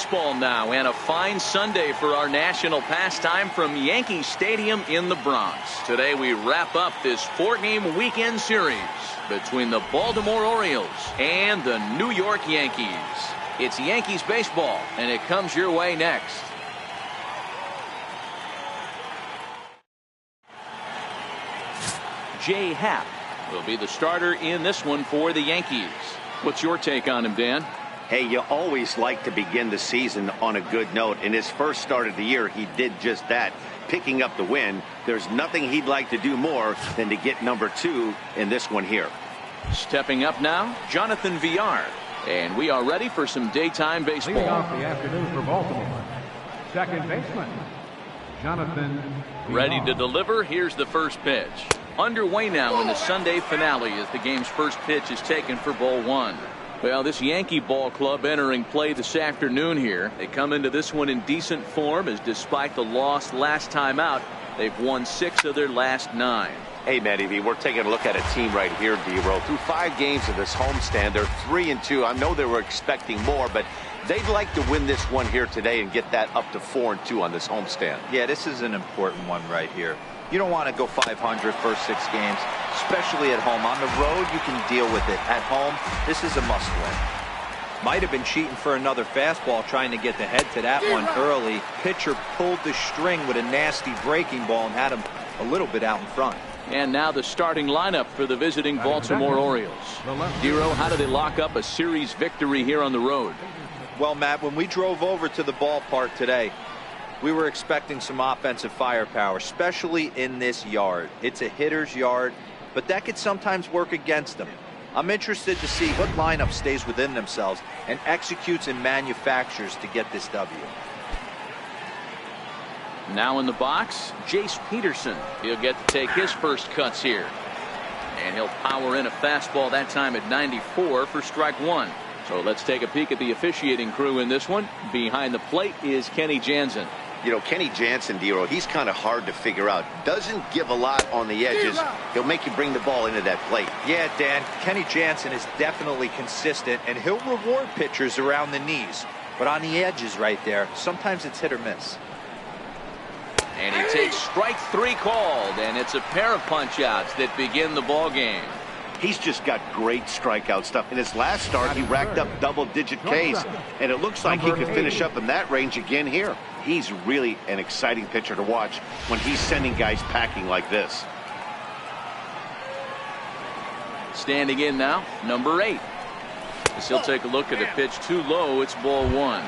baseball now, and a fine Sunday for our national pastime from Yankee Stadium in the Bronx. Today we wrap up this 4-game weekend series between the Baltimore Orioles and the New York Yankees. It's Yankees baseball, and it comes your way next. Jay Happ will be the starter in this one for the Yankees. What's your take on him, Dan? Hey, you always like to begin the season on a good note. In his first start of the year, he did just that, picking up the win. There's nothing he'd like to do more than to get number 2 in this one here. Stepping up now, Jonathan Villar. And we are ready for some daytime baseball. Leading off the afternoon for Baltimore, second baseman, Jonathan Villar. Ready to deliver. Here's the first pitch. Underway now in the Sunday finale as the game's first pitch is taken for ball 1. Well, this Yankee ball club entering play this afternoon here. They come into this one in decent form, as despite the loss last time out, they've won 6 of their last 9. Hey, Matty V, we're taking a look at a team right here, D-Row. Through 5 games of this homestand, they're 3-2. I know they were expecting more, but they'd like to win this one here today and get that up to 4-2 on this homestand. Yeah, this is an important one right here. You don't want to go 500 first 6 games, especially at home. On the road, you can deal with it. At home, this is a must-win. Might have been cheating for another fastball, trying to get the head to that one early. Pitcher pulled the string with a nasty breaking ball and had him a little bit out in front. And now the starting lineup for the visiting Baltimore Orioles. Dero, how do they lock up a series victory here on the road? Well, Matt, when we drove over to the ballpark today, we were expecting some offensive firepower, especially in this yard. It's a hitter's yard, but that could sometimes work against them. I'm interested to see what lineup stays within themselves and executes and manufactures to get this W. Now in the box, Jace Peterson. He'll get to take his first cuts here. And he'll power in a fastball, that time at 94 for strike 1. So let's take a peek at the officiating crew in this one. Behind the plate is Kenny Jansen. You know, Kenny Jansen, D-Row, he's kind of hard to figure out. Doesn't give a lot on the edges. He'll make you bring the ball into that plate. Yeah, Dan, Kenny Jansen is definitely consistent, and he'll reward pitchers around the knees. But on the edges right there, sometimes it's hit or miss. And he takes strike 3 called, and it's a pair of punch-outs that begin the ball game. He's just got great strikeout stuff. In his last start, he racked up double-digit Ks, and it looks like he could finish up in that range again here. He's really an exciting pitcher to watch when he's sending guys packing like this. Standing in now, number 8. As he'll take a look at a pitch too low, it's ball 1.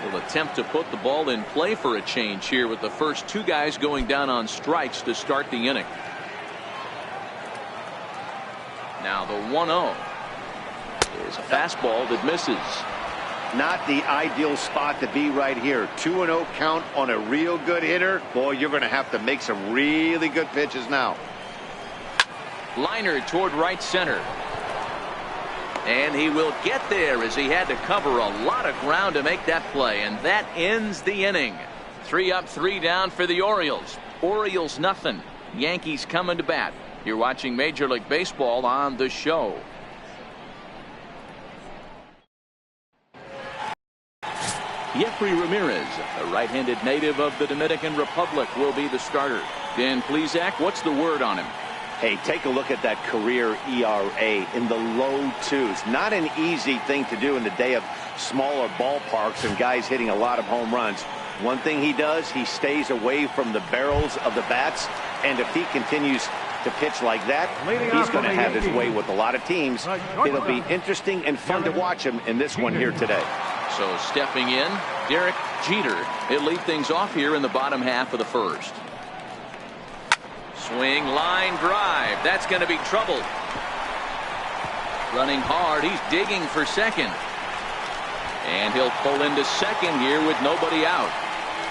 Will attempt to put the ball in play for a change here with the first 2 guys going down on strikes to start the inning. Now the 1-0 is a fastball that misses. Not the ideal spot to be right here. 2-0 count on a real good hitter. Boy, you're going to have to make some really good pitches now. Liner toward right center. And he will get there as he had to cover a lot of ground to make that play. And that ends the inning. 3 up, 3 down for the Orioles. Orioles nothing. Yankees coming to bat. You're watching Major League Baseball on The Show. Jeffrey Ramirez, a right-handed native of the Dominican Republic, will be the starter. Dan Plesac, what's the word on him? Hey, take a look at that career ERA in the low 2s. Not an easy thing to do in the day of smaller ballparks and guys hitting a lot of home runs. One thing he does, he stays away from the barrels of the bats, and if he continues to pitch like that, he's going to have his way with a lot of teams. It'll be interesting and fun to watch him in this one here today. So stepping in, Derek Jeter. He'll lead things off here in the bottom half of the first. Swing, line drive. That's going to be trouble. Running hard. He's digging for second. And he'll pull into second here with nobody out.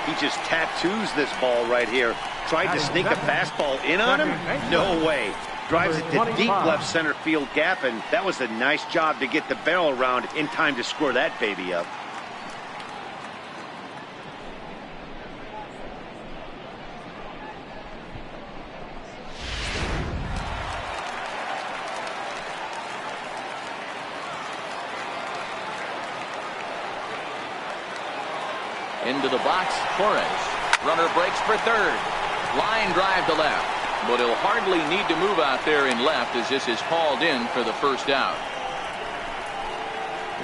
He just tattoos this ball right here. Tried to sneak a fastball in on him? No way. Drives it to deep left center field gap, and that was a nice job to get the barrel around in time to score that baby up. Into the box, Torres. Runner breaks for third. Line drive to left. But he'll hardly need to move out there in left as this is hauled in for the first out.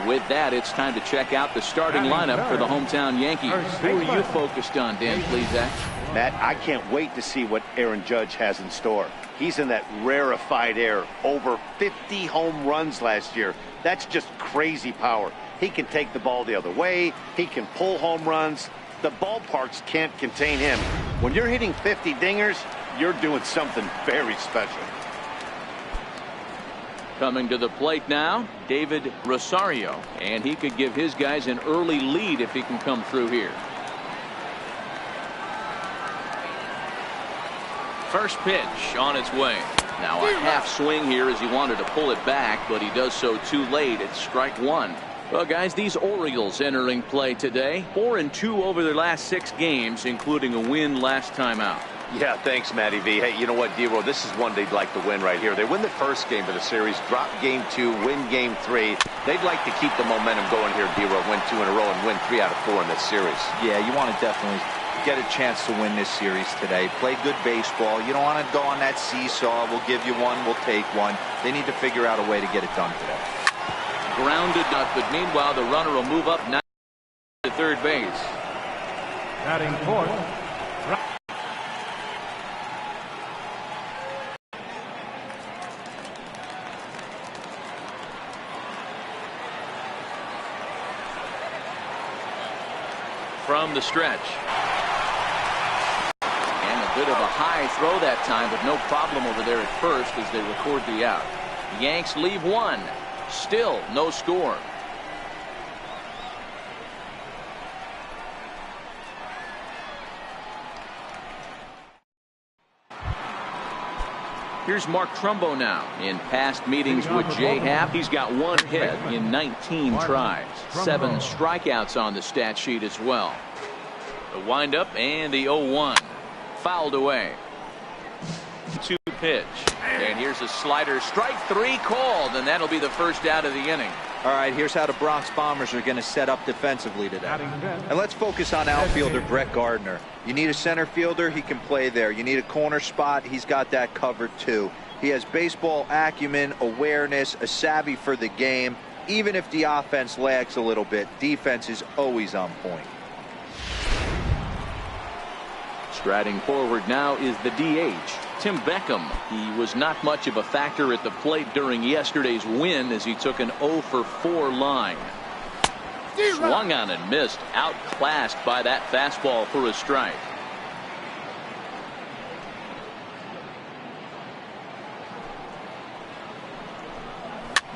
With that, it's time to check out the starting lineup for the hometown Yankees. Who are you focused on, Dan, please, Zach? Matt, I can't wait to see what Aaron Judge has in store. He's in that rarefied air. Over 50 home runs last year. That's just crazy power. He can take the ball the other way. He can pull home runs. The ballparks can't contain him. When you're hitting 50 dingers, you're doing something very special. Coming to the plate now, David Rosario, and he could give his guys an early lead if he can come through here. First pitch on its way. Now a half swing here as he wanted to pull it back, but he does so too late. It's strike one. Well, guys, these Orioles entering play today. 4-2 over their last 6 games, including a win last time out. Yeah, thanks, Matty V. Hey, you know what, D-Roll, this is one they'd like to win right here. They win the first game of the series, drop game 2, win game 3. They'd like to keep the momentum going here, D-Roll, win 2 in a row and win 3 out of 4 in this series. Yeah, you want to definitely get a chance to win this series today. Play good baseball. You don't want to go on that seesaw. We'll give you one, we'll take one. They need to figure out a way to get it done today. Grounded up, but meanwhile the runner will move up now to third base. Batting fourth. From the stretch. And a bit of a high throw that time, but no problem over there at first as they record the out. Yanks leave one. Still no score. Here's Mark Trumbo now. In past meetings with Jay Happ, he's got 1 hit in 19 tries. 7 strikeouts on the stat sheet as well. The windup and the 0-1. Fouled away. 2 pitch. And here's a slider. Strike 3 called, and that'll be the first out of the inning. All right, here's how the Bronx Bombers are going to set up defensively today. And let's focus on outfielder Brett Gardner. You need a center fielder, he can play there. You need a corner spot, he's got that covered too. He has baseball acumen, awareness, a savvy for the game. Even if the offense lags a little bit, defense is always on point. Striding forward now is the DH, Tim Beckham. He was not much of a factor at the plate during yesterday's win as he took an 0-for-4 line. Swung on and missed, outclassed by that fastball for a strike.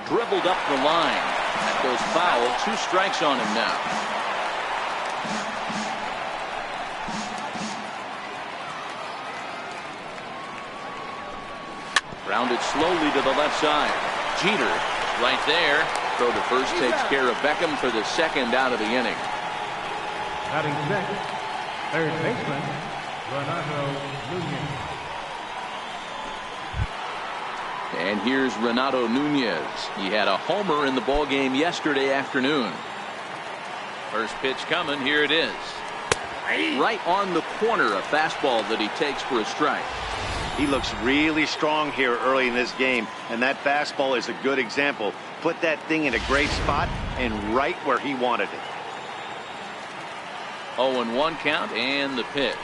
Dribbled up the line. That goes foul. 2 strikes on him now. Rounded slowly to the left side. Jeter right there. Throw to first takes care of Beckham for the second out of the inning. Batting sixth, third baseman, Renato Nunez. And here's Renato Nunez. He had a homer in the ballgame yesterday afternoon. First pitch coming. Here it is. Right on the corner, a fastball that he takes for a strike. He looks really strong here early in this game, and that fastball is a good example. Put that thing in a great spot and right where he wanted it. 0-1 count and the pitch.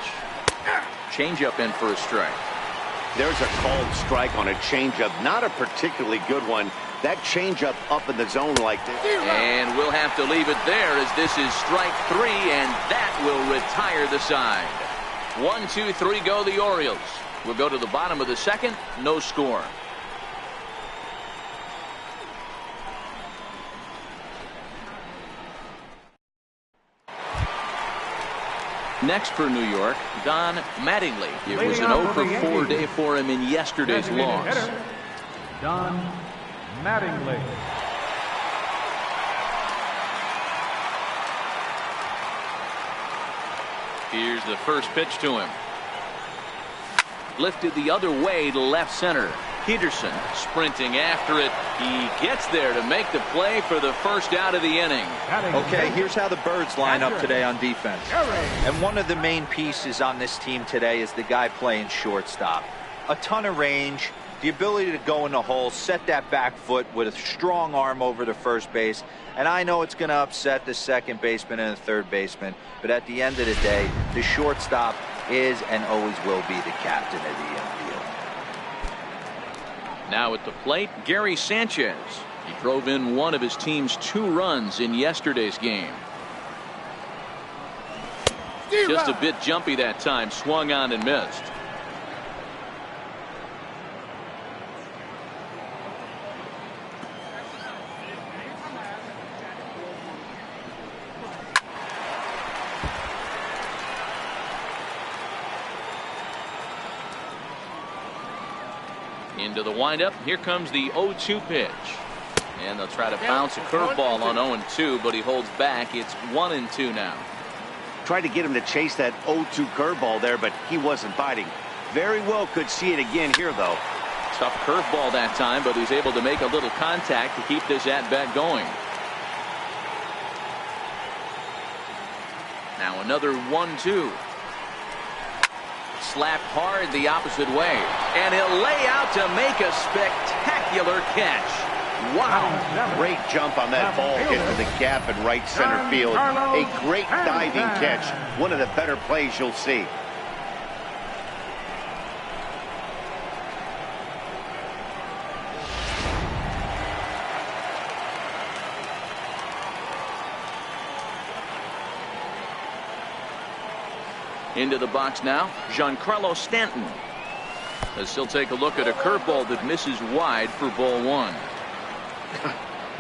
Changeup in for a strike. There's a called strike on a changeup, not a particularly good one. That changeup up in the zone like this. And we'll have to leave it there as this is strike 3, and that will retire the side. 1, 2, 3 go the Orioles. We'll go to the bottom of the second. No score. Next for New York, Don Mattingly. It was an 0-for-4 day for him in yesterday's loss. Don Mattingly. Here's the first pitch to him. Lifted the other way to left center. Peterson sprinting after it. He gets there to make the play for the first out of the inning. Okay, here's how the Birds line up today on defense. And one of the main pieces on this team today is the guy playing shortstop. A ton of range, the ability to go in the hole, set that back foot with a strong arm over to first base. And I know it's going to upset the second baseman and the third baseman, but at the end of the day, the shortstop is and always will be the captain of the infield. Now at the plate, Gary Sanchez. He drove in one of his team's 2 runs in yesterday's game. Just a bit jumpy that time, swung on and missed. Into the windup. Here comes the 0-2 pitch. And they'll try to bounce a curveball on 0-2, but he holds back. It's 1-2 now. Tried to get him to chase that 0-2 curveball there, but he wasn't biting. Very well could see it again here, though. Tough curveball that time, but he's able to make a little contact to keep this at-bat going. Now another 1-2. Slapped hard the opposite way, and he'll lay out to make a spectacular catch. Wow. Great jump on that ball hit to the gap in right center field. A great diving catch. One of the better plays you'll see. Into the box now, Giancarlo Stanton. As he'll take a look at a curveball that misses wide for ball 1.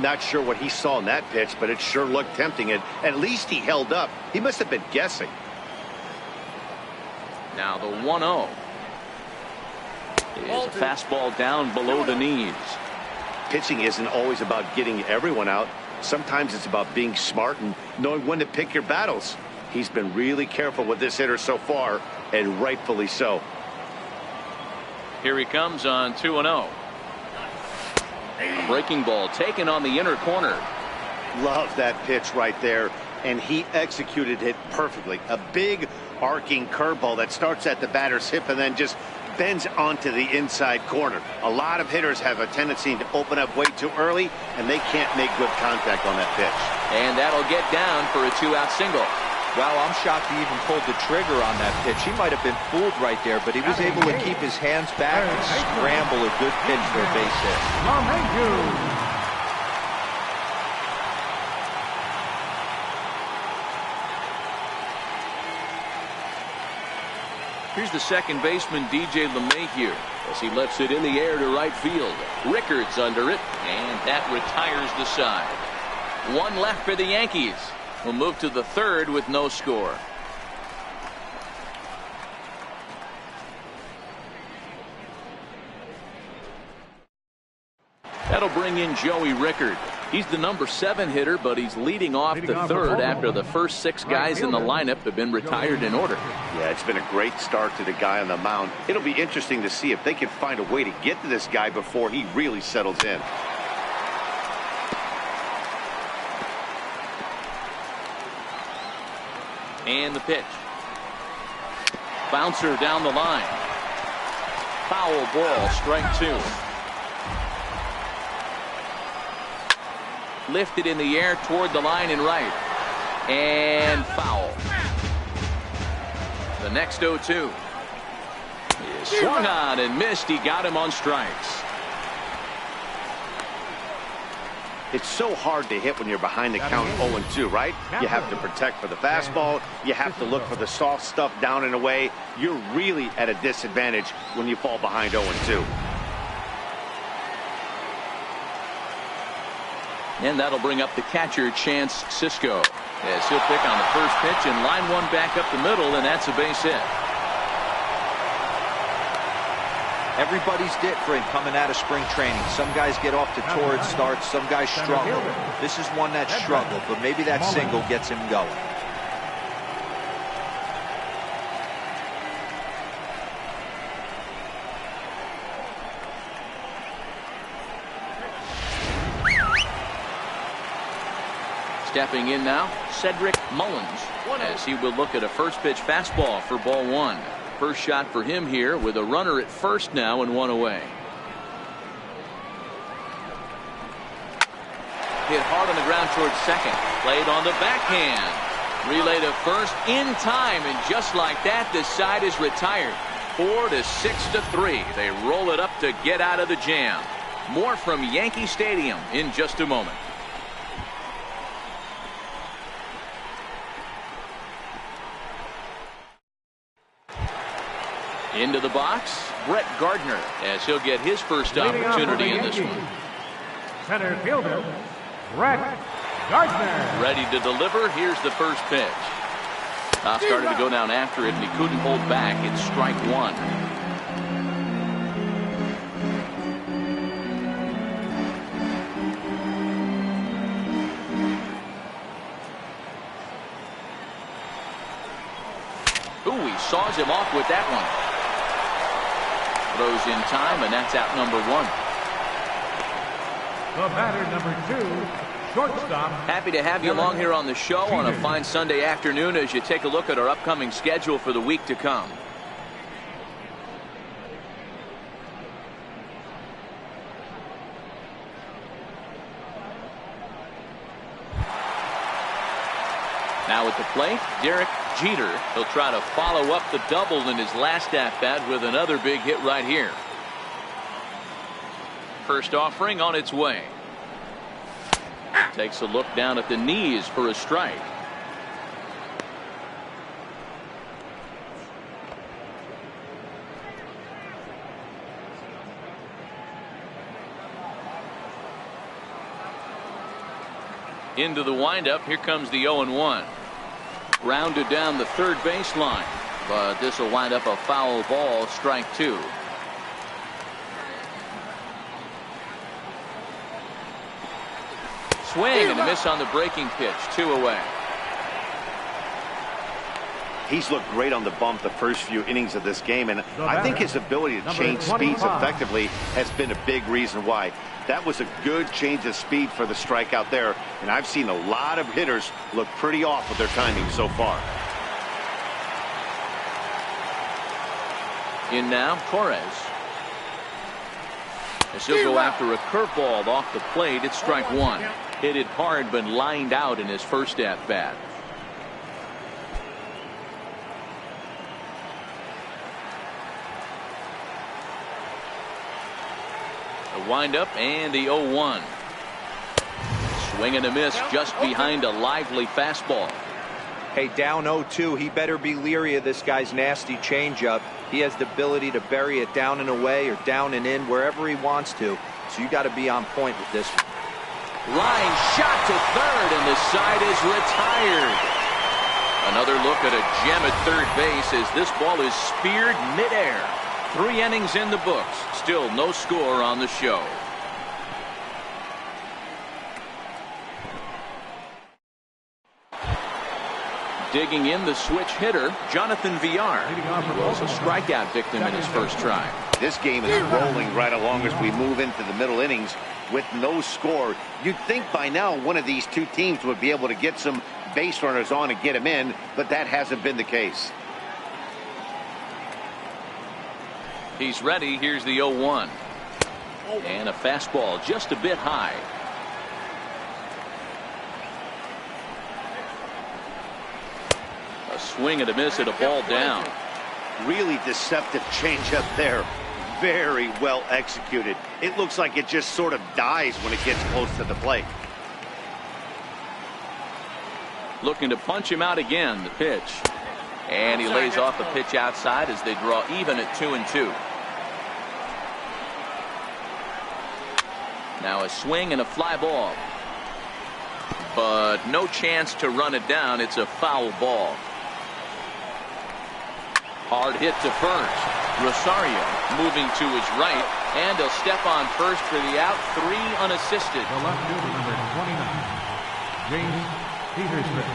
Not sure what he saw in that pitch, but it sure looked tempting. And at least he held up. He must have been guessing. Now the 1-0 is a fastball down below the knees. Pitching isn't always about getting everyone out. Sometimes it's about being smart and knowing when to pick your battles. He's been really careful with this hitter so far, and rightfully so. Here he comes on 2-0. A breaking ball taken on the inner corner. Love that pitch right there, and he executed it perfectly. A big arcing curveball that starts at the batter's hip and then just bends onto the inside corner. A lot of hitters have a tendency to open up way too early, and they can't make good contact on that pitch. And that'll get down for a 2-out single. Well, I'm shocked he even pulled the trigger on that pitch. He might have been fooled right there, but he was able to keep his hands back and scramble a good pitch for a base hit. Here's the second baseman, DJ LeMahieu, as he lifts it in the air to right field. Rickards under it, and that retires the side. 1 left for the Yankees. We'll move to the third with no score. That'll bring in Joey Rickard. He's the number 7 hitter, but he's leading off the third after the first 6 guys in the lineup have been retired in order. Yeah, it's been a great start to the guy on the mound. It'll be interesting to see if they can find a way to get to this guy before he really settles in. And the pitch. Bouncer down the line. Foul ball, strike 2. Lifted in the air toward the line and right. And foul. The next 0-2 is swung on and missed. He got him on strikes. It's so hard to hit when you're behind the count 0-2, right? You have to protect for the fastball. You have to look for the soft stuff down and away. You're really at a disadvantage when you fall behind 0-2. And that'll bring up the catcher, Chance Sisco, as he'll pick on the first pitch and line one back up the middle, and that's a base hit. Everybody's different coming out of spring training. Some guys get off to torrid starts. Some guys struggle. This is one that struggled, but maybe that single gets him going. Stepping in now, Cedric Mullins, as he will look at a first pitch fastball for ball one. First shot for him here with a runner at first now and one away. Hit hard on the ground towards second. Played on the backhand. Relay to first in time, and just like that, the side is retired. 4-6-3. They roll it up to get out of the jam. More from Yankee Stadium in just a moment. Into the box, Brett Gardner, as he'll get his first opportunity in this one. Center fielder, Brett Gardner. Ready to deliver. Here's the first pitch. Started to go down after it, and he couldn't hold back. It's strike one. Ooh, he saws him off with that one. Throws in time, and that's out number one. The batter, number 2, shortstop. Happy to have you along here on the show on a fine Sunday afternoon as you take a look at our upcoming schedule for the week to come. Now at the plate, Derek Jeter. He'll try to follow up the double in his last at-bat with another big hit right here. First offering on its way. Takes a look down at the knees for a strike. Into the windup. Here comes the 0-1. Grounded down the third baseline, but this will wind up a foul ball, strike two. Swing and a miss on the breaking pitch, 2 away. He's looked great on the bump the first few innings of this game, and I think his ability to change speeds effectively has been a big reason why. That was a good change of speed for the strikeout there, and I've seen a lot of hitters look pretty off with their timing so far. In now, Torres. As he'll go after a curveball off the plate, it's strike one. Hit it hard, but lined out in his first at-bat. Wind up and the 0-1. Swing and a miss just behind a lively fastball. Hey, down 0-2. He better be leery of this guy's nasty changeup. He has the ability to bury it down and away or down and in wherever he wants to. So you got to be on point with this. Line shot to third, and the side is retired. Another look at a gem at third base as this ball is speared midair. 3 innings in the books. Still no score on the show. Digging in the switch hitter, Jonathan Villar, who was a strikeout victim in his first try. This game is rolling right along as we move into the middle innings with no score. You'd think by now one of these two teams would be able to get some base runners on and get them in, but that hasn't been the case. He's ready. Here's the 0-1. And a fastball just a bit high. A swing and a miss at a ball down. Really deceptive changeup there. Very well executed. It looks like it just sort of dies when it gets close to the plate. Looking to punch him out again. The pitch. And he lays off a pitch outside as they draw even at 2-2. Now a swing and a fly ball. But no chance to run it down. It's a foul ball. Hard hit to first. Rosario moving to his right, and he'll step on first for the out. 3 unassisted. The left fielder, number 29, James Peterson.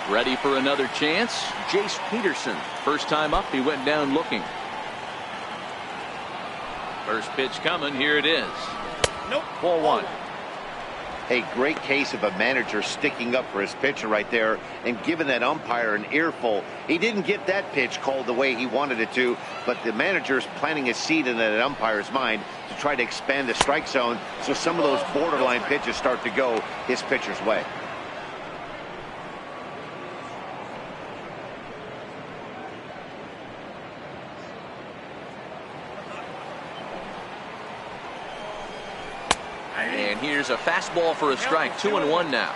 Ready for another chance. Jace Peterson. First time up, he went down looking. First pitch coming. Here it is. Nope. Ball 1. A great case of a manager sticking up for his pitcher right there and giving that umpire an earful. He didn't get that pitch called the way he wanted it to, but the manager's planting a seed in that umpire's mind to try to expand the strike zone so some of those borderline pitches start to go his pitcher's way. And here's a fastball for a strike. 2-1 now.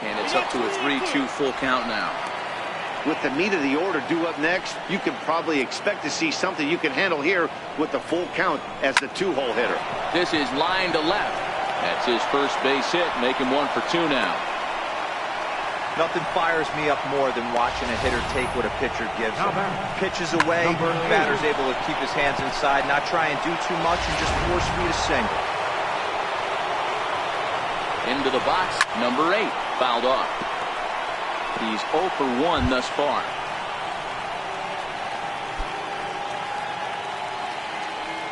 And it's up to a 3-2 full count now. With the meat of the order due up next, you can probably expect to see something you can handle here with the full count as the 2-hole hitter. This is line to left. That's his first base hit, making 1 for 2 now. Nothing fires me up more than watching a hitter take what a pitcher gives him. Pitches away, batter's able to keep his hands inside, not try and do too much, and just force feed a single. Into the box, number 8, fouled off. He's 0 for 1 thus far.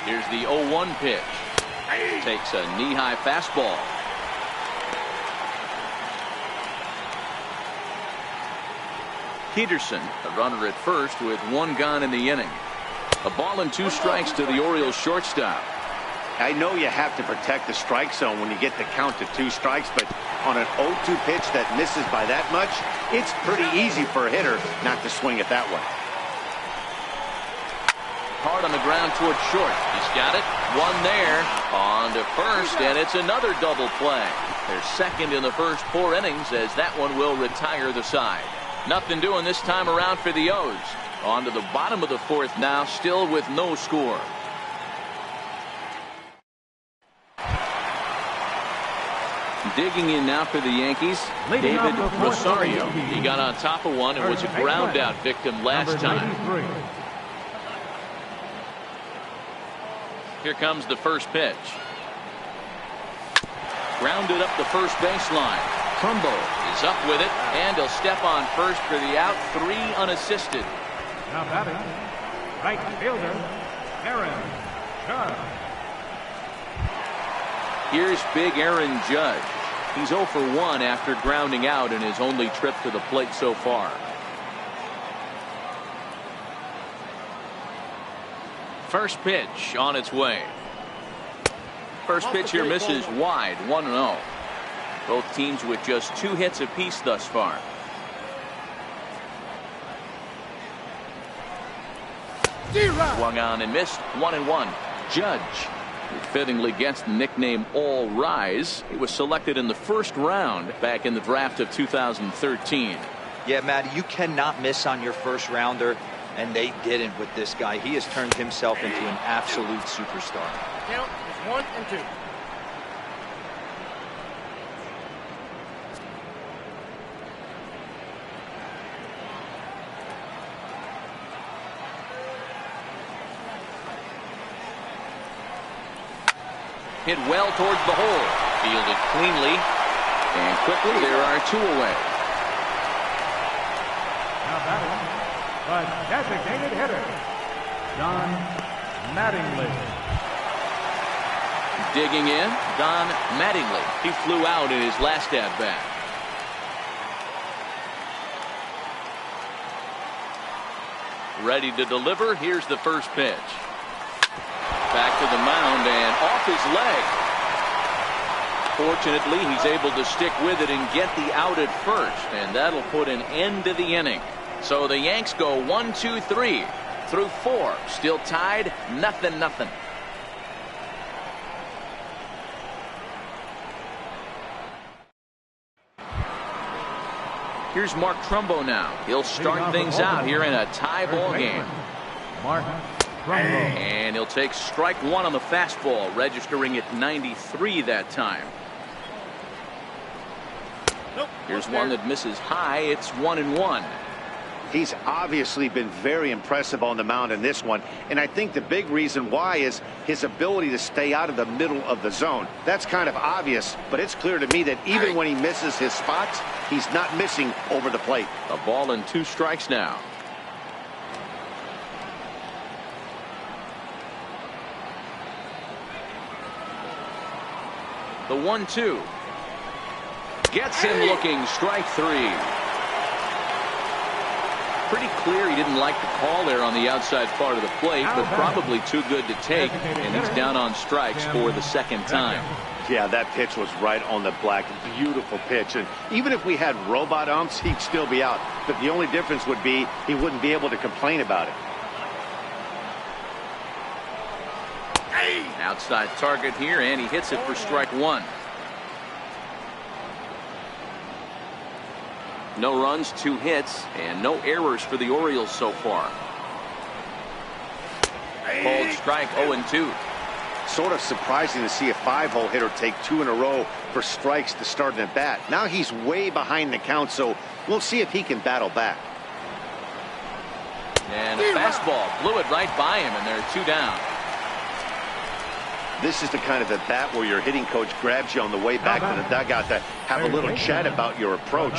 Here's the 0-1 pitch. Takes a knee-high fastball. Peterson, a runner at first with 1 gone in the inning. A ball and 2 strikes to the Orioles shortstop. I know you have to protect the strike zone when you get the count to 2 strikes, but on an 0-2 pitch that misses by that much, it's pretty easy for a hitter not to swing it that way. Hard on the ground toward short. He's got it. 1 there. On to first, and it's another double play. They're second in the first 4 innings, as that one will retire the side. Nothing doing this time around for the O's. On to the bottom of the 4th now, still with no score. Digging in now for the Yankees, David Rosario. He got on top of one and was a ground out victim last time. Here comes the first pitch. Grounded up the first baseline. Trumbo is up with it, and he'll step on first for the out. 3 unassisted. Now batting, right fielder, Aaron Judge. Here's big Aaron Judge. He's 0 for 1 after grounding out in his only trip to the plate so far. First pitch on its way. First pitch here misses wide, 1-0. Both teams with just 2 hits apiece thus far. Swung on and missed, 1-1. Judge, who fittingly gets the nickname All Rise. He was selected in the 1st round back in the draft of 2013. Yeah, Matty, you cannot miss on your 1st rounder. And they didn't with this guy. He has turned himself into an absolute superstar. Count is 1 and 2. Hit well towards the hole. Fielded cleanly. And quickly there are 2 away. Now batting, the designated hitter, Don Mattingly. Digging in, Don Mattingly. He flew out in his last at-bat. Ready to deliver. Here's the first pitch. Back to the mound and off his leg. Fortunately, he's able to stick with it and get the out at first, and that'll put an end to the inning. So the Yanks go 1, 2, 3 through 4. Still tied, 0-0. Here's Mark Trumbo now. He'll start things out here in a tie ball game. Mark Trumbo. And he'll take strike 1 on the fastball, registering at 93 that time. Here's one that misses high. It's 1-1. He's obviously been very impressive on the mound in this one, and I think the big reason why is his ability to stay out of the middle of the zone. That's kind of obvious, but it's clear to me that even when he misses his spots, he's not missing over the plate. A ball and 2 strikes now. The 1-2. Gets him looking. Strike 3. Pretty clear he didn't like the call there on the outside part of the plate, but probably too good to take, and he's down on strikes for the second time. Yeah, that pitch was right on the black. Beautiful pitch. And even if we had robot umps, he'd still be out. But the only difference would be he wouldn't be able to complain about it. Outside target here, and he hits it for strike 1. No runs, 2 hits, and no errors for the Orioles so far. Called strike 0-2. Sort of surprising to see a 5-hole hitter take 2 in a row for strikes to start an at-bat. Now he's way behind the count, so we'll see if he can battle back. And a fastball blew it right by him, and they're 2 down. This is the kind of at-bat where your hitting coach grabs you on the way back to the dugout to have a little chat about your approach.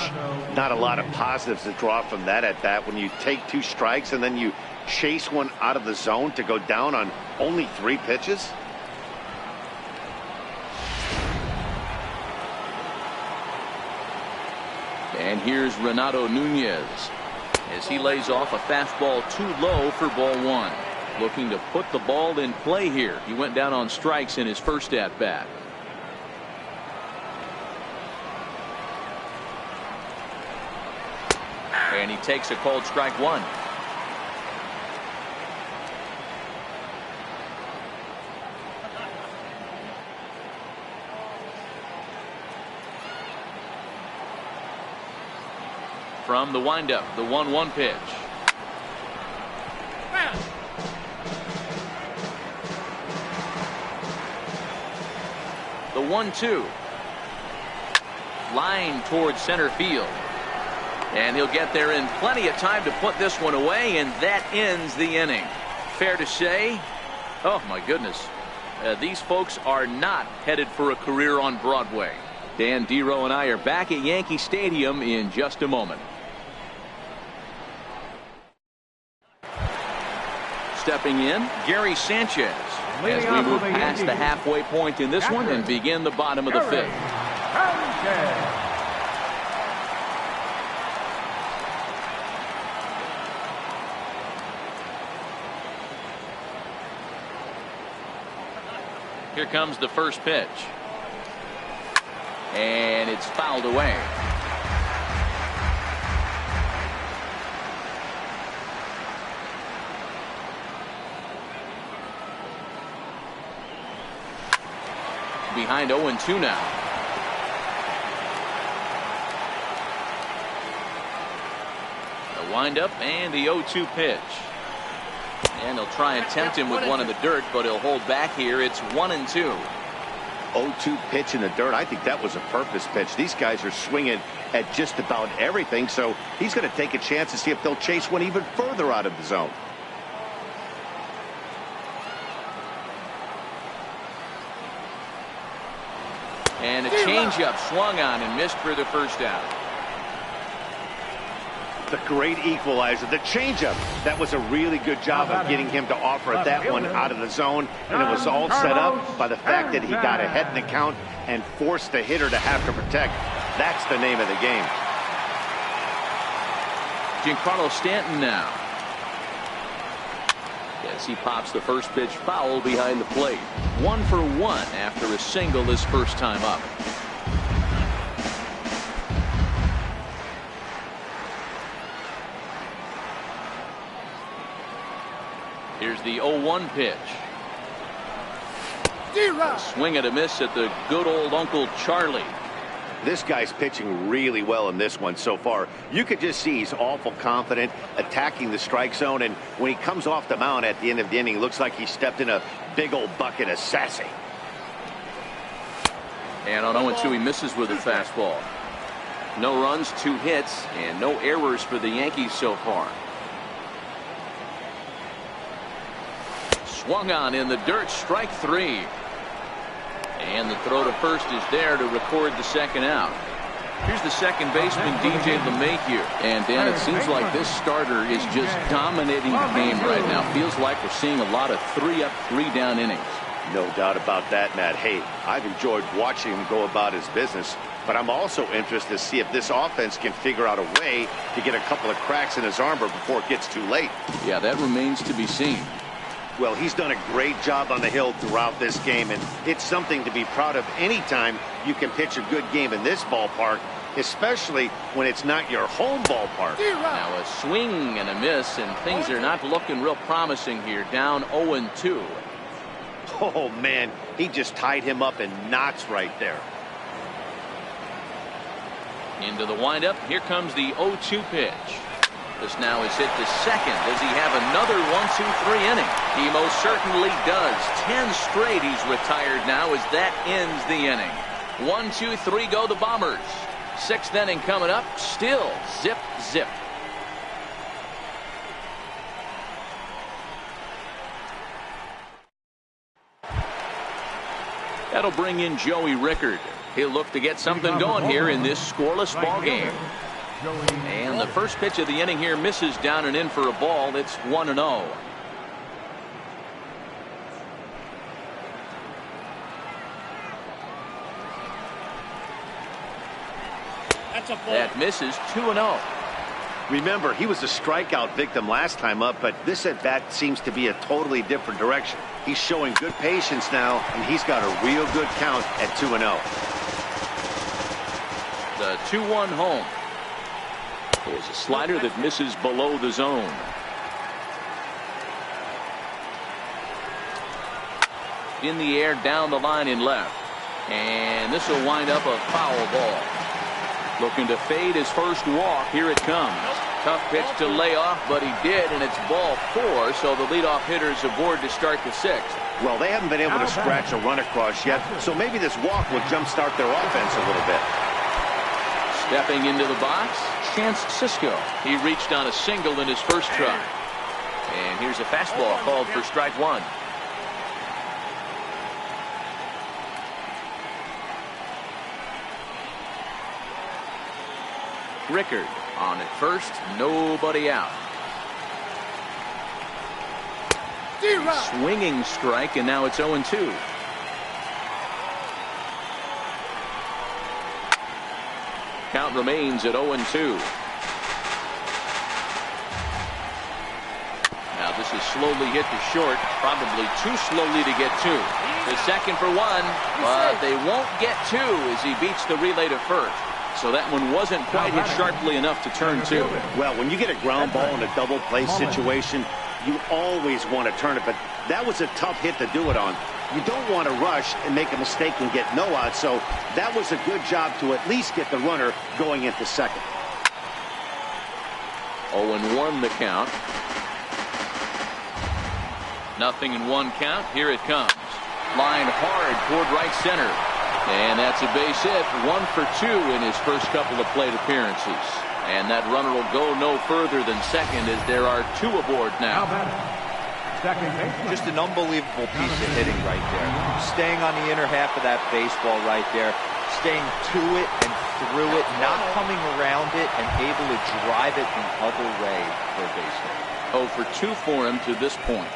Not a lot of positives to draw from that at-bat when you take 2 strikes and then you chase one out of the zone to go down on only 3 pitches. And here's Renato Nunez as he lays off a fastball too low for ball 1. Looking to put the ball in play here. He went down on strikes in his first at bat. And he takes a called strike 1. From the windup, the 1-1 pitch. The 1-2. Line towards center field. And he'll get there in plenty of time to put this one away, and that ends the inning. Fair to say, oh my goodness, these folks are not headed for a career on Broadway. Dan Dero and I are back at Yankee Stadium in just a moment. Stepping in, Gary Sanchez, as we move past the halfway point in this one and begin the bottom of the 5th. Here comes the first pitch. And it's fouled away. Behind 0-2 now. The windup and the 0-2 pitch. And he'll try and tempt him with one in the dirt, but he'll hold back here. It's 1-2. 0-2 pitch in the dirt. I think that was a purpose pitch. These guys are swinging at just about everything, so he's going to take a chance to see if they'll chase one even further out of the zone. And a changeup swung on and missed for the first out. The great equalizer, the changeup. That was a really good job of getting him to offer that one out of the zone, and it was all set up by the fact that he got ahead in the count and forced the hitter to have to protect. That's the name of the game. Giancarlo Stanton now. As he pops the first pitch foul behind the plate. 1 for 1 after a single his first time up. Here's the 0-1 pitch. A swing and a miss at the good old Uncle Charlie. This guy's pitching really well in this one so far. You could just see he's awful confident attacking the strike zone, and when he comes off the mound at the end of the inning, looks like he stepped in a big old bucket of sassy. And on 0-2 he misses with a fastball. No runs, 2 hits, and no errors for the Yankees so far. Swung on in the dirt, strike 3. And the throw to first is there to record the second out. Here's the second baseman, DJ LeMahieu. And Dan, it seems like this starter is just dominating the game right now. Feels like we're seeing a lot of 3-up, 3-down innings. No doubt about that, Matt. Hey, I've enjoyed watching him go about his business, but I'm also interested to see if this offense can figure out a way to get a couple of cracks in his armor before it gets too late. Yeah, that remains to be seen. Well, he's done a great job on the hill throughout this game, and it's something to be proud of anytime you can pitch a good game in this ballpark, especially when it's not your home ballpark. Now a swing and a miss, and things are not looking real promising here. Down 0-2. Oh, man, he just tied him up in knots right there. Into the windup. Here comes the 0-2 pitch. This now is hit to second. Does he have another 1-2-3 inning? He most certainly does. 10 straight he's retired now as that ends the inning. 1-2-3 go the Bombers. 6th inning coming up. Still zip, zip. That'll bring in Joey Rickard. He'll look to get something going here in this scoreless ball game. And the first pitch of the inning here misses down and in for a ball. It's 1-0. That misses. 2-0. Remember, he was a strikeout victim last time up, but this at bat seems to be a totally different direction. He's showing good patience now, and he's got a real good count at 2-0. The 2-1 home. There's a slider that misses below the zone. In the air, down the line in left. And this will wind up a foul ball. Looking to fade his first walk. Here it comes. Tough pitch to lay off, but he did, and it's ball 4, so the leadoff hitter is aboard to start the 6th. Well, they haven't been able to scratch a run across yet, so maybe this walk will jumpstart their offense a little bit. Stepping into the box, Chance Sisco. He reached on a single in his first try. And here's a fastball called for strike 1. Rickard on at first, nobody out. Swinging strike, and now it's 0-2. Count remains at 0-2. Now this is slowly hit to short, probably too slowly to get 2. The second for 1, but they won't get 2 as he beats the relay to first. So that one wasn't quite hit sharply enough to turn 2. Well, when you get a ground ball in a double play situation, you always want to turn it, but that was a tough hit to do it on. You don't want to rush and make a mistake and get no out, so that was a good job to at least get the runner going into second. 0-1 the count. 0-1 count. Here it comes. Line hard toward right center. And that's a base hit. 1 for 2 in his first couple of plate appearances. And that runner will go no further than second as there are 2 aboard now. Just an unbelievable piece of hitting right there. Staying on the inner half of that baseball right there. Staying to it and through it. Not coming around it and able to drive it the other way for a base hit. 0 for 2 for him to this point.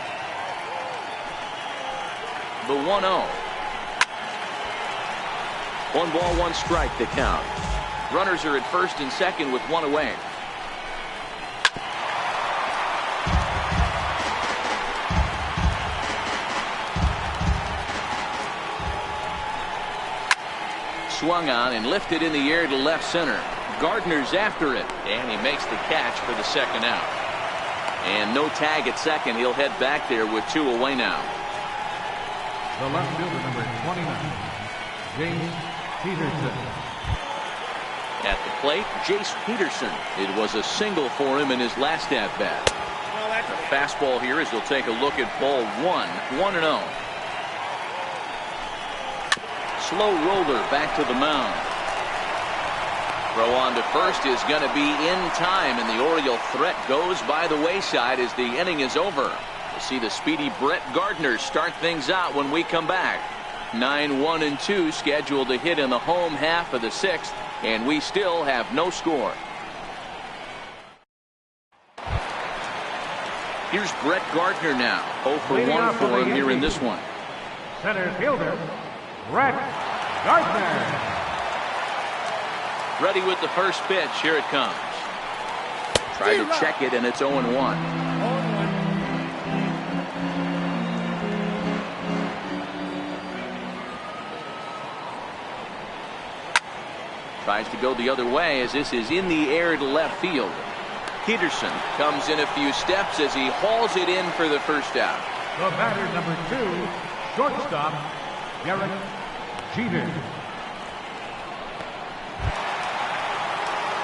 The 1-0. 1 ball, 1 strike to count. Runners are at first and second with 1 away. Swung on and lifted in the air to left center. Gardner's after it, and he makes the catch for the second out. And no tag at second. He'll head back there with 2 away now. The left fielder, number 29, James Peterson. At the plate, Jace Peterson. It was a single for him in his last at-bat. A fastball here as he'll take a look at ball 1. 1-0. Slow roller back to the mound. Throw on to first is going to be in time, and the Oriole threat goes by the wayside as the inning is over. We'll see the speedy Brett Gardner start things out when we come back. 9-1-2 scheduled to hit in the home half of the sixth, and we still have no score. Here's Brett Gardner now. 0 for 1 for him here in this one. Center fielder, Brett Gardner. Ready with the first pitch. Here it comes. Try to check it, and it's 0-1. Tries to go the other way as this is in the air to left field. Peterson comes in a few steps as he hauls it in for the first out. The batter, number 2, shortstop, Derek Jeter.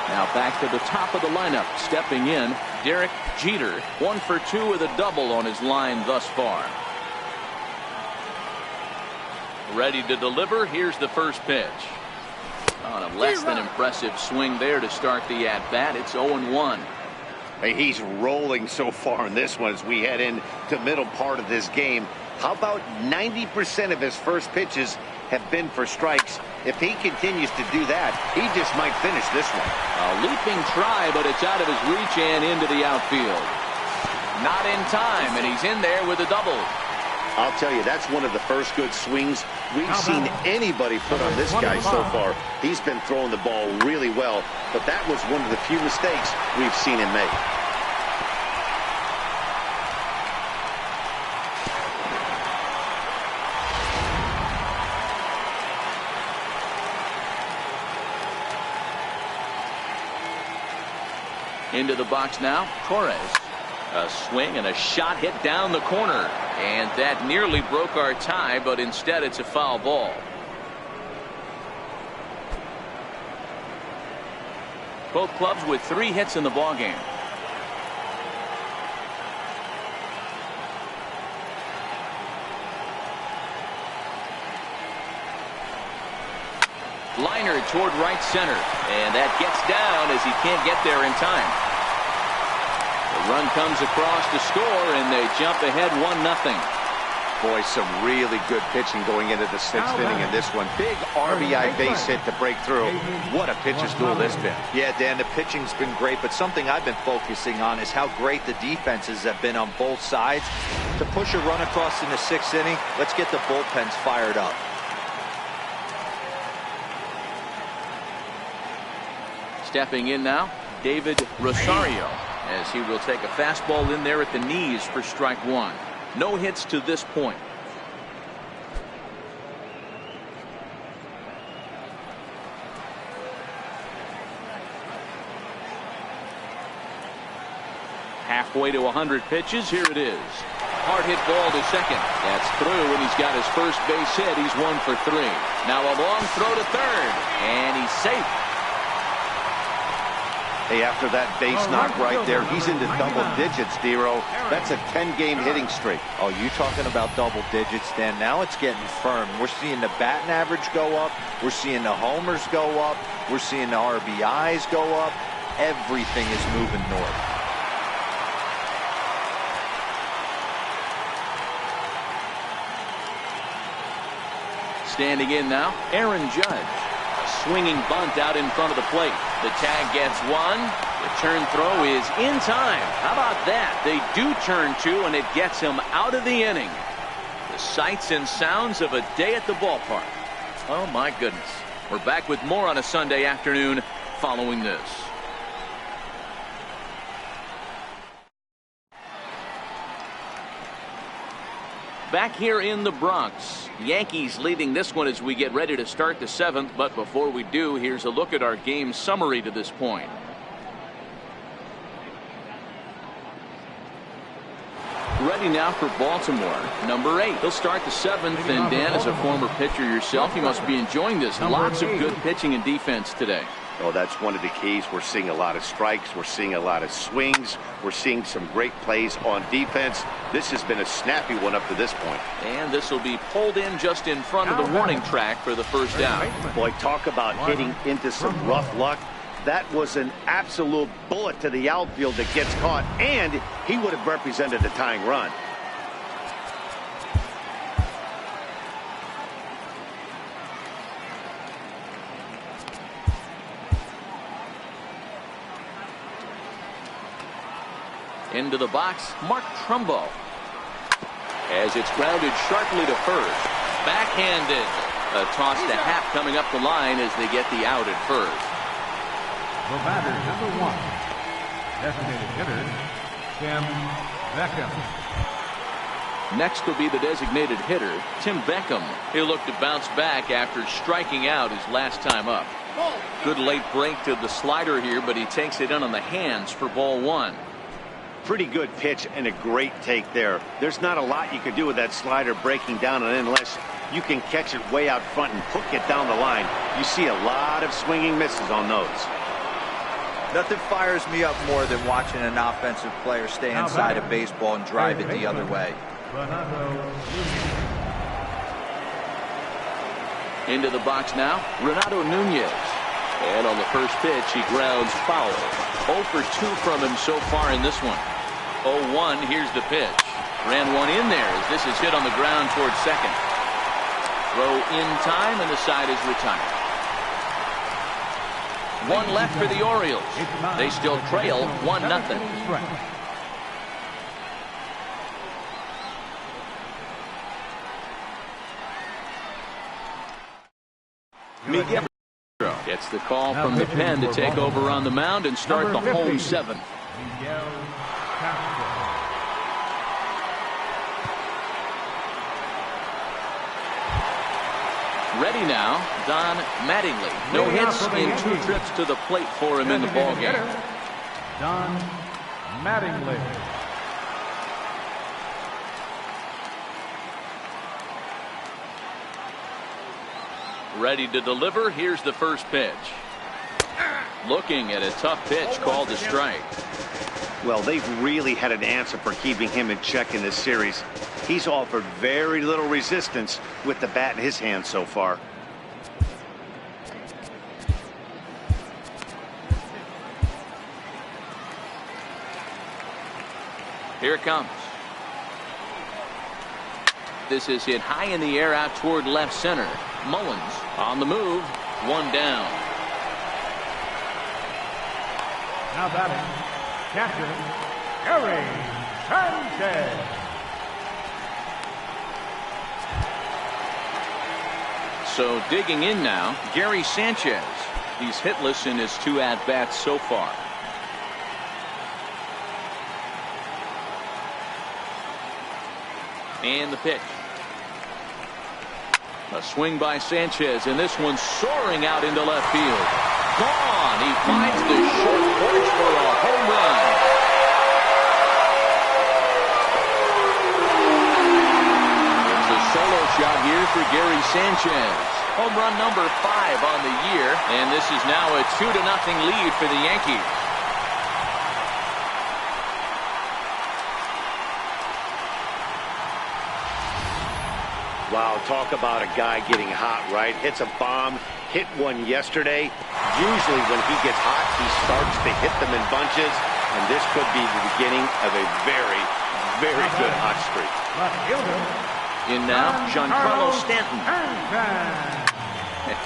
Now back to the top of the lineup. Stepping in, Derek Jeter. 1 for 2 with a double on his line thus far. Ready to deliver. Here's the first pitch. On a less than impressive swing there to start the at-bat. It's 0-1. Hey, he's rolling so far in this one as we head into middle part of this game. How about 90% of his first pitches have been for strikes? If he continues to do that, he just might finish this one. A leaping try, but it's out of his reach and into the outfield. Not in time, and he's in there with a double. I'll tell you, that's one of the first good swings we've seen anybody put on this guy so far. He's been throwing the ball really well, but that was one of the few mistakes we've seen him make. Into the box now, Torres. A swing and a shot hit down the corner. And that nearly broke our tie, but instead it's a foul ball. Both clubs with 3 hits in the ballgame. Liner toward right center, and that gets down as he can't get there in time. The run comes across to score, and they jump ahead 1-0. Boy, some really good pitching going into the 6th inning in this one. Big RBI base hit to break through. What a pitcher's duel this been. Yeah, Dan, the pitching's been great, but something I've been focusing on is how great the defenses have been on both sides. To push a run across in the 6th inning, let's get the bullpens fired up. Stepping in now, David Rosario, as he will take a fastball in there at the knees for strike 1. No hits to this point. Halfway to 100 pitches. Here it is. Hard hit ball to second. That's through, and he's got his first base hit. He's 1 for 3. Now a long throw to third, and he's safe. Hey, after that base knock right there, he's into double digits, Dero. That's a 10-game hitting streak. Oh, you talking about double digits, Dan? Now it's getting firm. We're seeing the batting average go up. We're seeing the homers go up. We're seeing the RBIs go up. Everything is moving north. Standing in now, Aaron Judge. Swinging bunt out in front of the plate. The tag gets 1. The turn throw is in time. How about that? They do turn 2, and it gets him out of the inning. The sights and sounds of a day at the ballpark. Oh my goodness. We're back with more on a Sunday afternoon following this. Back here in the Bronx, Yankees leading this one as we get ready to start the 7th. But before we do, here's a look at our game summary to this point. Ready now for Baltimore, number 8. He'll start the 7th, and Dan, as a former pitcher yourself, you must be enjoying this. Lots of good pitching and defense today. Oh, that's one of the keys. We're seeing a lot of strikes. We're seeing a lot of swings. We're seeing some great plays on defense. This has been a snappy one up to this point. And this will be pulled in just in front of the warning track for the first down. Boy, talk about hitting into some rough luck. That was an absolute bullet to the outfield that gets caught, and he would have represented a tying run. Into the box, Mark Trumbo. As it's grounded sharply to first. Backhanded. A toss to Happ coming up the line as they get the out at first. The batter, number 1. Designated hitter, Tim Beckham. Next will be the designated hitter, Tim Beckham. He'll look to bounce back after striking out his last time up. Good late break to the slider here, but he takes it in on the hands for ball 1. Pretty good pitch and a great take there. There's not a lot you can do with that slider breaking down, and unless you can catch it way out front and hook it down the line, you see a lot of swinging misses on those. Nothing fires me up more than watching an offensive player stay inside a baseball and drive it the other way. Into the box now, Renato Nunez. And on the first pitch, he grounds foul. 0 for 2 from him so far in this one. 0-1, here's the pitch. Ran one in there as this is hit on the ground towards second. Throw in time, and the side is retired. One left for the Orioles. They still trail 1-0. Miguel gets the call from the pen to take over on the mound and start the home 7th. Ready now, Don Mattingly. No hits in 2 trips to the plate for him in the ballgame. Don Mattingly. Ready to deliver. Here's the first pitch. Looking at a tough pitch called a strike. Well, they've really had an answer for keeping him in check in this series. He's offered very little resistance with the bat in his hand so far. Here it comes. This is hit high in the air out toward left center. Mullins on the move. 1 down. Now batting, catcher, Gary Sanchez. So digging in now, Gary Sanchez. He's hitless in his 2 at-bats so far. And the pitch. A swing by Sanchez, and this one's soaring out into left field. Gone. He finds the short porch for a home run. There's a solo shot here for Gary Sanchez. Home run number 5 on the year, and this is now a 2-0 lead for the Yankees. Wow, talk about a guy getting hot, right? Hits a bomb, hit one yesterday. Usually when he gets hot, he starts to hit them in bunches, and this could be the beginning of a very, very good hot streak. In now, Giancarlo Stanton.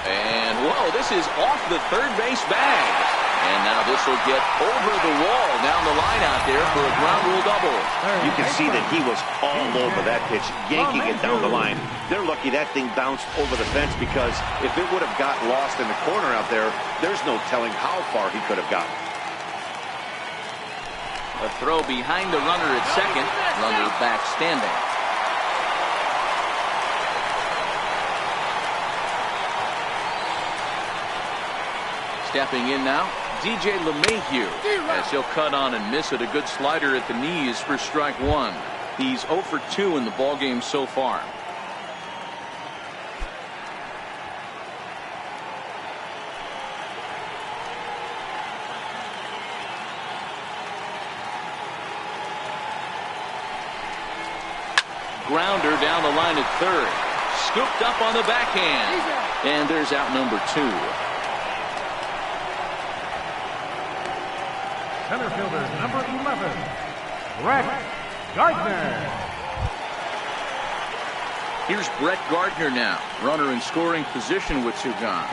And, whoa, this is off the third base bag. And now this will get over the wall down the line out there for a ground rule double. You can see that he was all over that pitch, yanking it down the line. They're lucky that thing bounced over the fence, because if it would have got lost in the corner out there, there's no telling how far he could have gotten. A throw behind the runner at second. Runner back standing. Stepping in now, DJ LeMahieu, as he'll cut on and miss it. A good slider at the knees for strike 1. He's 0 for 2 in the ballgame so far. Grounder down the line at third. Scooped up on the backhand. And there's out number 2. Center fielder number 11, Brett Gardner. Here's Brett Gardner now. Runner in scoring position with two gone.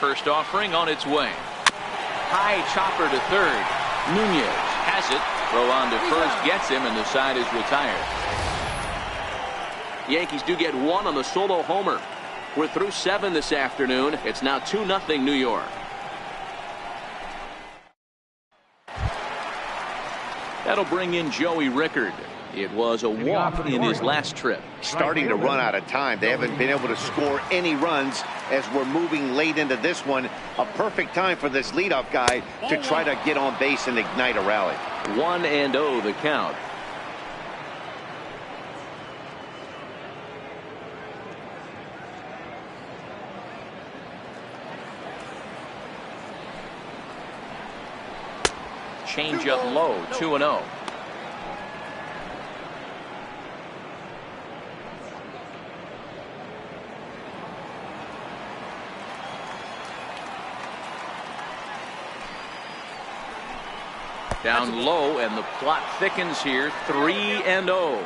First offering on its way. High chopper to third. Nunez has it. Throw on to first gets him, and the side is retired. Yankees do get one on the solo homer. We're through 7 this afternoon. It's now 2-0 New York. That'll bring in Joey Rickard. It was a walk in his last trip. Starting to run out of time. They haven't been able to score any runs as we're moving late into this one. A perfect time for this leadoff guy to try to get on base and ignite a rally. 1-0 the count. Change up low, 2-0. Down low, and the plot thickens here. 3-0.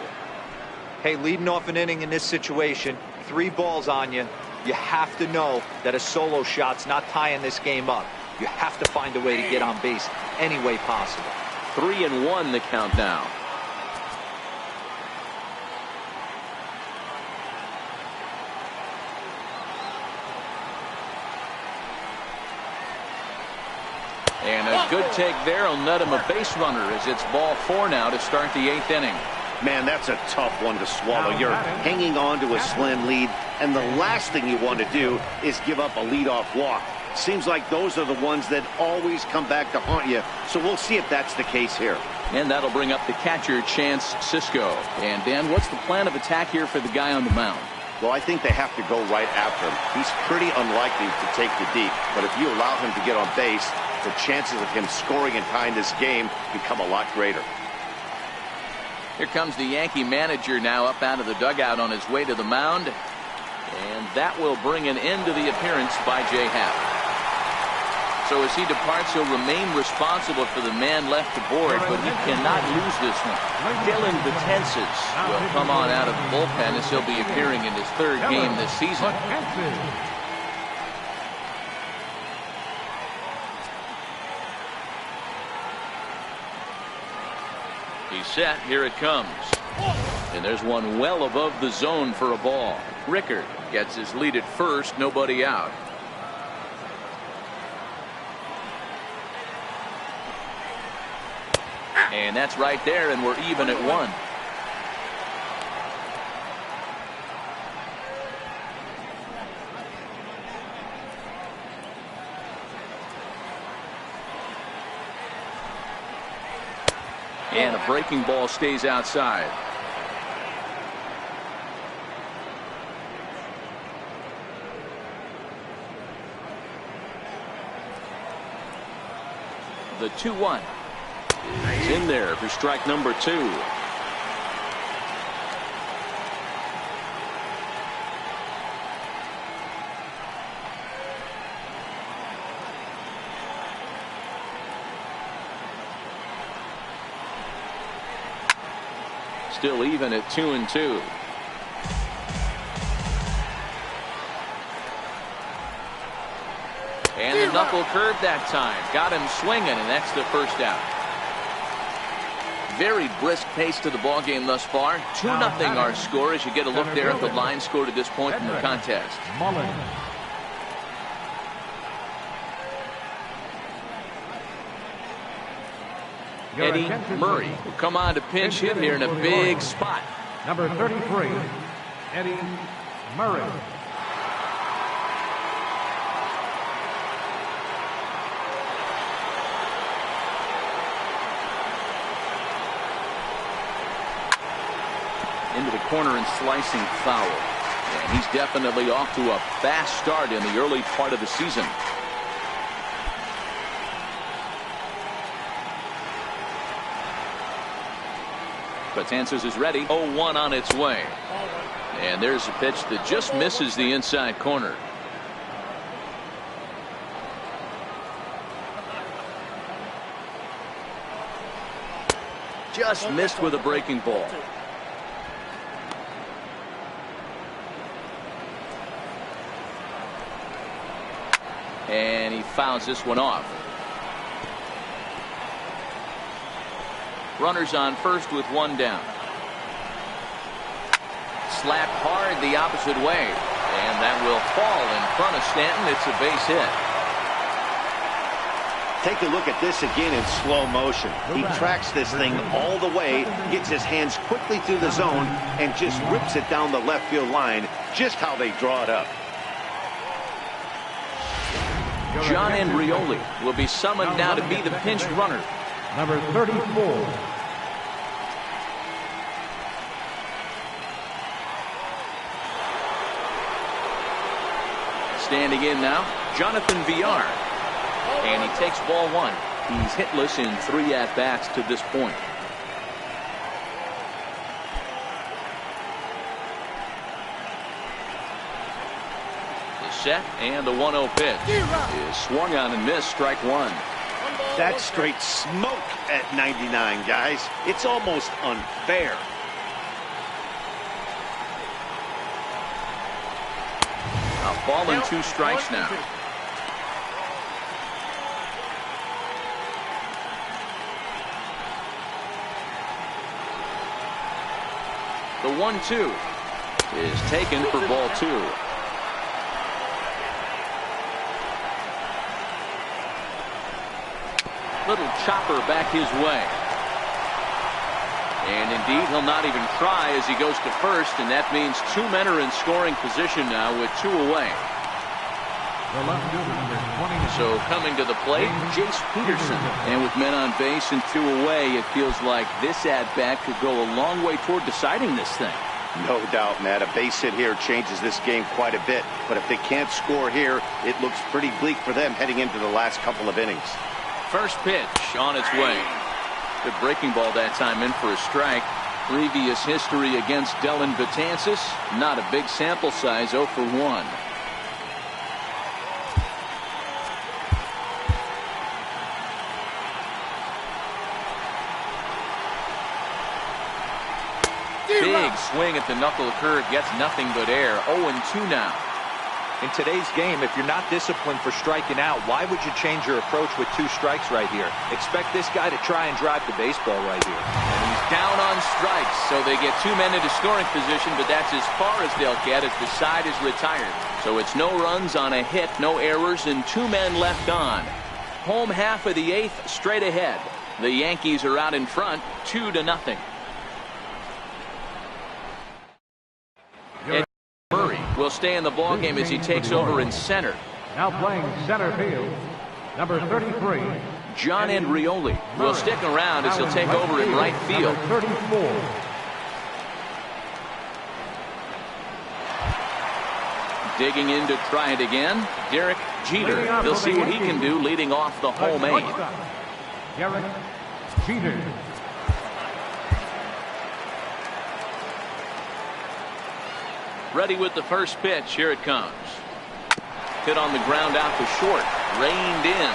Hey, leading off an inning in this situation, 3 balls on you. You have to know that a solo shot's not tying this game up. You have to find a way to get on base any way possible. 3-1 the count now. And a good take there will net him a base runner as it's ball 4 now to start the 8th inning. Man, that's a tough one to swallow. You're hanging on to a slim lead, and the last thing you want to do is give up a leadoff walk. Seems like those are the ones that always come back to haunt you, so we'll see if that's the case here. And that'll bring up the catcher, Chance Sisco. And, Dan, what's the plan of attack here for the guy on the mound? Well, I think they have to go right after him. He's pretty unlikely to take the deep, but if you allow him to get on base, the chances of him scoring and tying this game become a lot greater. Here comes the Yankee manager now up out of the dugout on his way to the mound. And that will bring an end to the appearance by Jay Happ. So as he departs, he'll remain responsible for the man left aboard, but he cannot lose this one. Dylan Betances will come on out of the bullpen as he'll be appearing in his 3rd game this season. He's set. Here it comes. And there's one well above the zone for a ball. Rickard gets his lead at first. Nobody out. And that's right there, and we're even at 1. And a breaking ball stays outside. The 2-1 is in there for strike number 2. Still even at 2-2. And the knuckle curve that time. Got him swinging, and that's the first out. Very brisk pace to the ball game thus far. 2-0 our score as you get a look there at the line score to this point in the contest. Eddie Murray will come on to pinch hit here in a big spot. Number 33, Eddie Murray. Into the corner and slicing foul. And he's definitely off to a fast start in the early part of the season. Betances is ready. 0-1 on its way. And there's a pitch that just misses the inside corner. Just missed with a breaking ball. And he fouls this one off. Runners on first with one down. Slapped hard the opposite way, and that will fall in front of Stanton. It's a base hit. Take a look at this again in slow motion. He tracks this thing all the way, gets his hands quickly through the zone, and just rips it down the left field line, just how they draw it up. John Andrioli will be summoned now to be the pinch runner. Number 34. Standing in now, Jonathan Villar. And he takes ball one. He's hitless in 3 at-bats to this point. The set and the 1-0 pitch is swung on and missed, strike one. That's straight smoke at 99, guys. It's almost unfair. A ball and 2 strikes now. The 1-2 is taken for ball 2. Little chopper back his way. And indeed, he'll not even try as he goes to first, and that means 2 men are in scoring position now with 2 away. So coming to the plate, Jace Peterson. And with men on base and 2 away, it feels like this at-bat could go a long way toward deciding this thing. No doubt, Matt. A base hit here changes this game quite a bit. But if they can't score here, it looks pretty bleak for them heading into the last couple of innings. First pitch on its way. Good breaking ball that time, in for a strike. Previous history against Dellin Betances, not a big sample size, 0 for 1. Big swing at the knuckle curve, gets nothing but air. 0-2 now. In today's game, if you're not disciplined for striking out, why would you change your approach with 2 strikes right here? Expect this guy to try and drive the baseball right here. And he's down on strikes, so they get 2 men into scoring position, but that's as far as they'll get as the side is retired. So it's no runs on a hit, no errors, and 2 men left on. Home half of the 8th, straight ahead. The Yankees are out in front, 2-0. Murray will stay in the ballgame as he takes over in center. Now playing center field, number 33. John Andrioli will stick around as he'll take over in right field. 34. Digging in to try it again, Derek Jeter. They'll see what he can do leading off the home 8. Derek Jeter. Ready with the first pitch. Here it comes. Hit on the ground out to short. Reined in.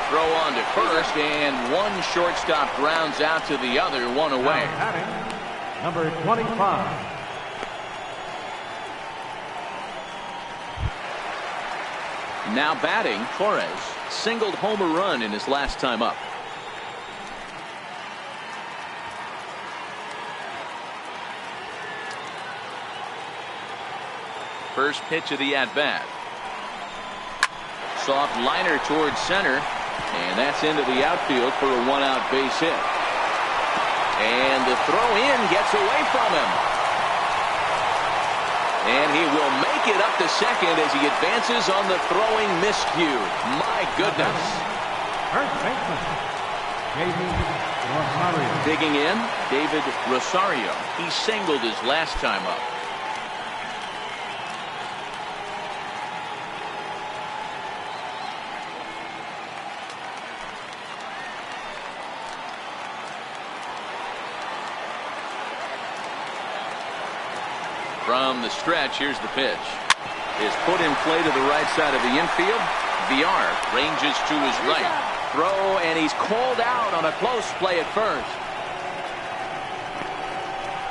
Throw on to first, and one shortstop grounds out to the other, 1 away. Number 25. Now batting, Torres singled home a run in his last time up. First pitch of the at-bat. Soft liner towards center, and that's into the outfield for a 1-out base hit. And the throw in gets away from him. And he will make it up to second as he advances on the throwing miscue. My goodness. First baseman, David Rosario. Digging in, David Rosario. He singled his last time up. From the stretch, here's the pitch. Is put in play to the right side of the infield. VR ranges to his right. Throw, and he's called out on a close play at first.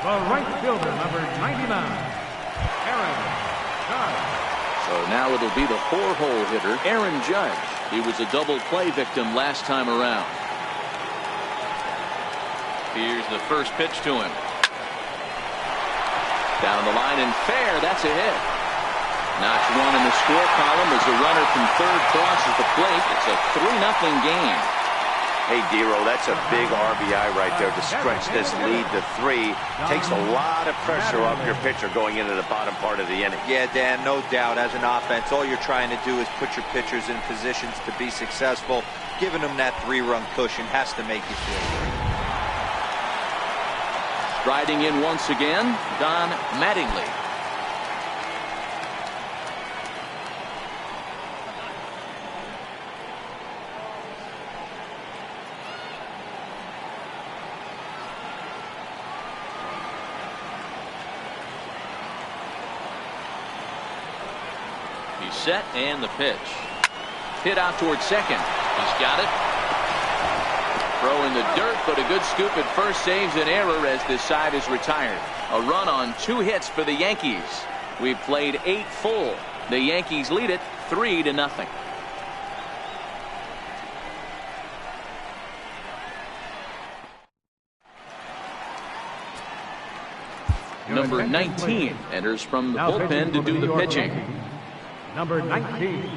The right fielder, number 99, Aaron Judge. So now it'll be the 4-hole hitter, Aaron Judge. He was a double play victim last time around. Here's the first pitch to him. Down the line and fair. That's a hit. Notch one in the score column as the runner from third crosses the plate. It's a 3-0 game. Hey, Dero, that's a big RBI right there to stretch this lead to 3. Takes a lot of pressure off your pitcher going into the bottom part of the inning. Yeah, Dan, no doubt. As an offense, all you're trying to do is put your pitchers in positions to be successful. Giving them that 3-run cushion has to make you feel good. Striding in once again, Don Mattingly. He's set, and the pitch. Hit out towards second. He's got it. Throw in the dirt, but a good scoop at first saves an error as this side is retired. A run on 2 hits for the Yankees. We've played 8 full. The Yankees lead it 3-0. Number 19 enters from the bullpen to do the pitching. Number 19.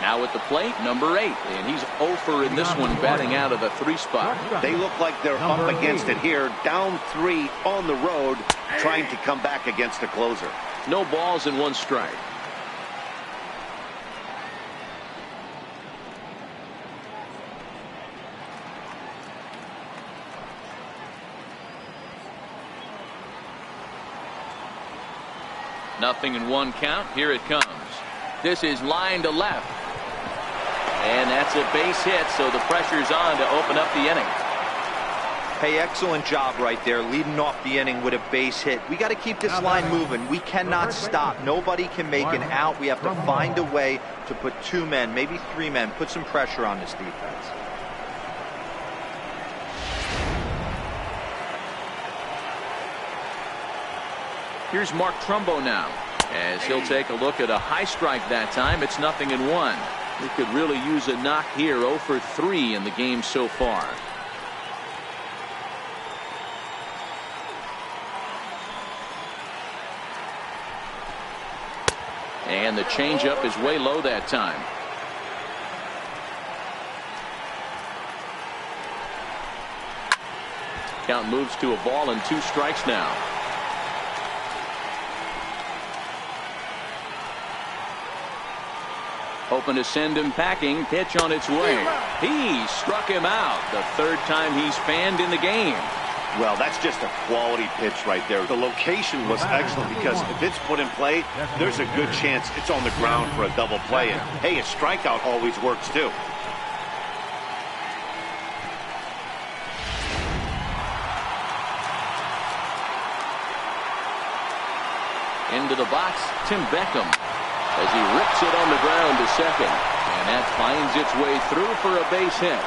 Now at the plate, number 8, and he's 0 in this one, batting out of the 3 spot. They look like they're up against it here, down 3 on the road, trying to come back against the closer. No balls and 1 strike. Nothing in 1 count. Here it comes. This is line to left. And that's a base hit, so the pressure's on to open up the inning. Hey, excellent job right there, leading off the inning with a base hit. We got to keep this line moving. We cannot stop. Nobody can make an out. We have to find a way to put 2 men, maybe 3 men, put some pressure on this defense. Here's Mark Trumbo now, as he'll take a look at a high strike that time. It's 0-1. We could really use a knock here. 0 for 3 in the game so far. And the changeup is way low that time. Count moves to a ball and 2 strikes now. Hoping to send him packing. Pitch on its way. He struck him out. The 3rd time he's fanned in the game. Well, that's just a quality pitch right there. The location was excellent because if it's put in play, there's a good chance it's on the ground for a double play. And hey, a strikeout always works too. Into the box, Tim Beckham, as he rips it on the ground to second. And that finds its way through for a base hit.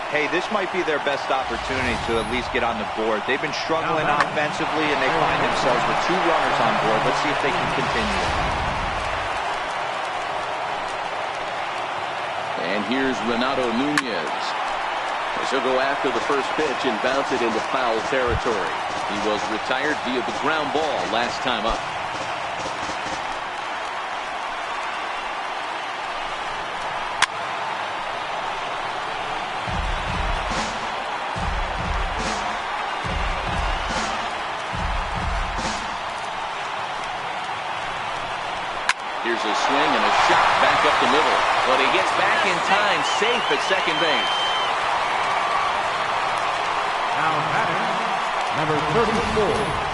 Hey, this might be their best opportunity to at least get on the board. They've been struggling offensively, and they find themselves with 2 runners on board. Let's see if they can continue. And here's Renato Nunez, as he'll go after the first pitch and bounce it into foul territory. He was retired via the ground ball last time up. Here's a swing and a shot back up the middle. But he gets back in time, safe at second base. Now batting, number 34.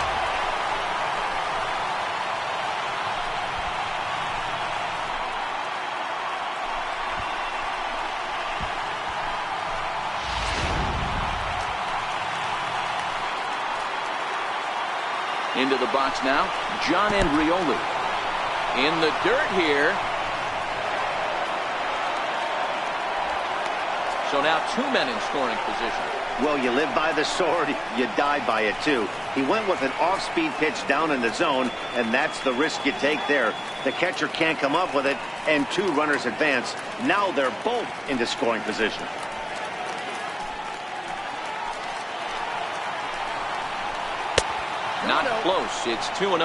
Into the box now, John Andrioli. In the dirt here. So now 2 men in scoring position. Well, you live by the sword, you die by it too. He went with an off-speed pitch down in the zone, and that's the risk you take there. The catcher can't come up with it, and 2 runners advance. Now they're both into scoring position. Not close. It's 2-0.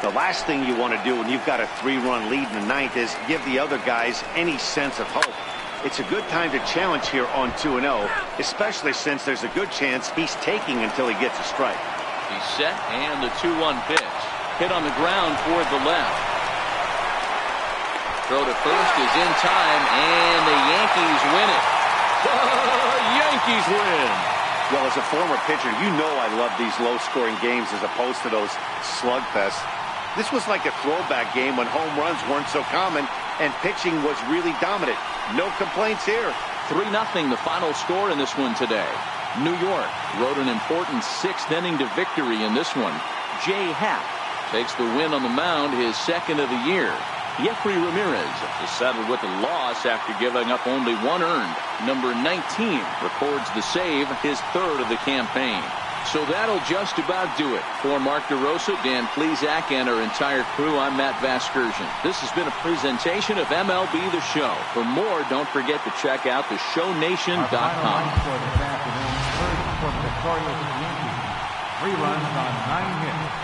The last thing you want to do when you've got a 3-run lead in the 9th is give the other guys any sense of hope. It's a good time to challenge here on 2-0, especially since there's a good chance he's taking until he gets a strike. He's set, and the 2-1 pitch. Hit on the ground toward the left. Throw to first is in time, and the Yankees win it. The Yankees win. Well, as a former pitcher, you know I love these low-scoring games as opposed to those slugfests. This was like a throwback game when home runs weren't so common and pitching was really dominant. No complaints here. 3-0 the final score in this one today. New York rode an important 6th inning to victory in this one. Jay Happ takes the win on the mound, his 2nd of the year. Jeffrey Ramirez is settled with a loss after giving up only 1 earned. Number 19 records the save, his 3rd of the campaign. So that'll just about do it. For Mark DeRosa, Dan Plesac, and our entire crew, I'm Matt Vasgersian. This has been a presentation of MLB The Show. For more, don't forget to check out theshownation.com. For this afternoon, first for the victorious Yankees. 3 runs on 9 hits.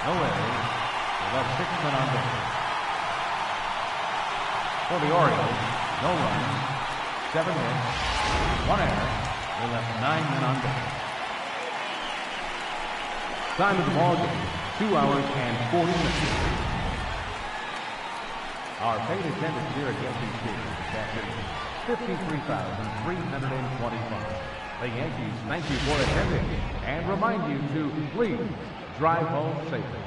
No errors. They left 6 men on base. For the Orioles, no runs, 7 hits, 1 error. They left 9 men on base. Time of the ball game, 2 hours and 40 minutes. Our paid attendance here at Yankee Stadium this afternoon, 53,325. The Yankees thank you for attending and remind you to please drive home safely.